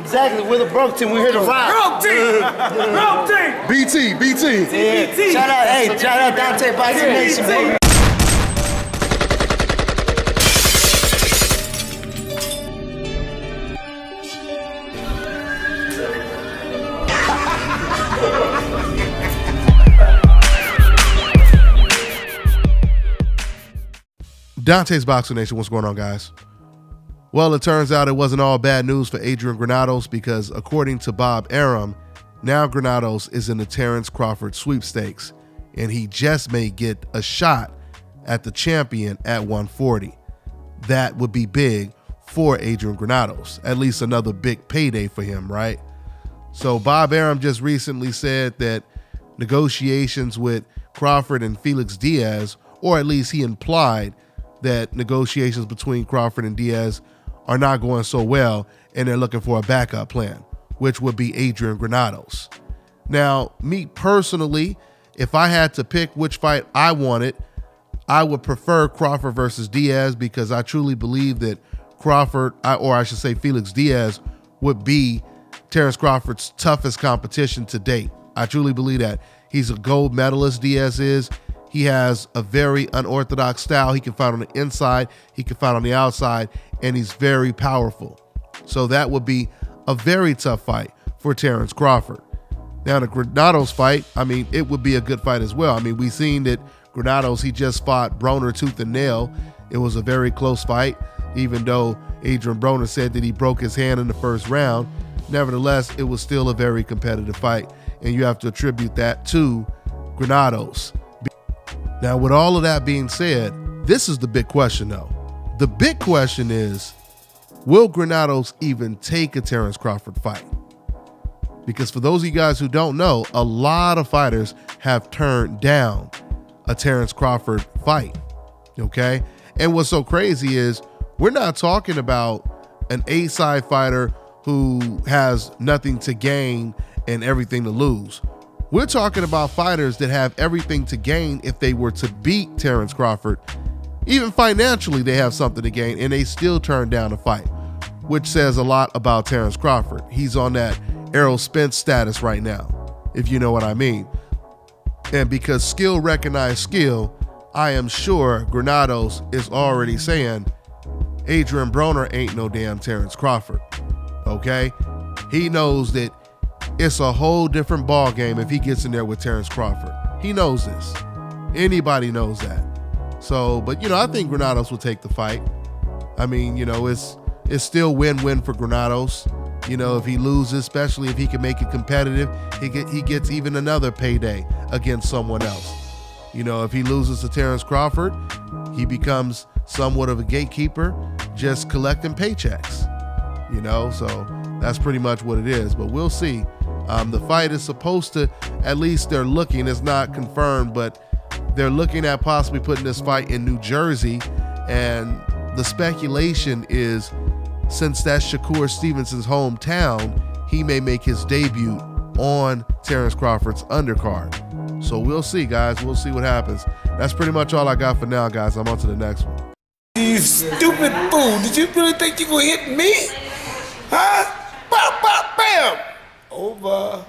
Exactly, we're the broke team. We're here to rock. Broke team! Broke team! BT. Yeah. Shout out Dante Boxing Nation, baby. Dante's Boxing Nation, what's going on, guys? Well, it turns out it wasn't all bad news for Adrian Granados because according to Bob Arum, now Granados is in the Terence Crawford sweepstakes and he just may get a shot at the champion at 140. That would be big for Adrian Granados, at least another big payday for him, right? So Bob Arum just recently said that negotiations with Crawford and Felix Diaz, or at least he implied that negotiations between Crawford and Diaz are not going so well and they're looking for a backup plan, which would be Adrian Granados. Now, me personally, if I had to pick which fight I wanted, I would prefer Crawford versus Diaz because I truly believe that Crawford, or I should say Felix Diaz, would be Terence Crawford's toughest competition to date. I truly believe that. He's a gold medalist, Diaz is. He has a very unorthodox style. He can fight on the inside, he can fight on the outside, and he's very powerful. So that would be a very tough fight for Terence Crawford. Now, the Granados fight, I mean, it would be a good fight as well. I mean, we've seen that Granados, he just fought Broner tooth and nail. It was a very close fight, even though Adrian Broner said that he broke his hand in the first round. Nevertheless, it was still a very competitive fight, and you have to attribute that to Granados. Now, with all of that being said, this is the big question, though. The big question is, will Granados even take a Terence Crawford fight? Because for those of you guys who don't know, a lot of fighters have turned down a Terence Crawford fight, okay? And what's so crazy is we're not talking about an A-side fighter who has nothing to gain and everything to lose. We're talking about fighters that have everything to gain if they were to beat Terence Crawford. Even financially, they have something to gain, and they still turn down a fight, which says a lot about Terence Crawford. He's on that Errol Spence status right now, if you know what I mean. And because skill recognizes skill, I am sure Granados is already saying, Adrian Broner ain't no damn Terence Crawford, okay? He knows that it's a whole different ball game if he gets in there with Terence Crawford. He knows this. Anybody knows that. So, but you know, I think Granados will take the fight. I mean, you know, it's still win-win for Granados. You know, if he loses, especially if he can make it competitive, he gets even another payday against someone else. You know, if he loses to Terence Crawford, he becomes somewhat of a gatekeeper, just collecting paychecks. You know, so that's pretty much what it is. But we'll see. The fight is supposed to, at least they're looking, it's not confirmed, but they're looking at possibly putting this fight in New Jersey. And the speculation is, since that's Shakur Stevenson's hometown, he may make his debut on Terence Crawford's undercard. So we'll see, guys. We'll see what happens. That's pretty much all I got for now, guys. I'm on to the next one. You stupid fool. Did you really think you gonna hit me? Huh? Bam, bam, bam. Over.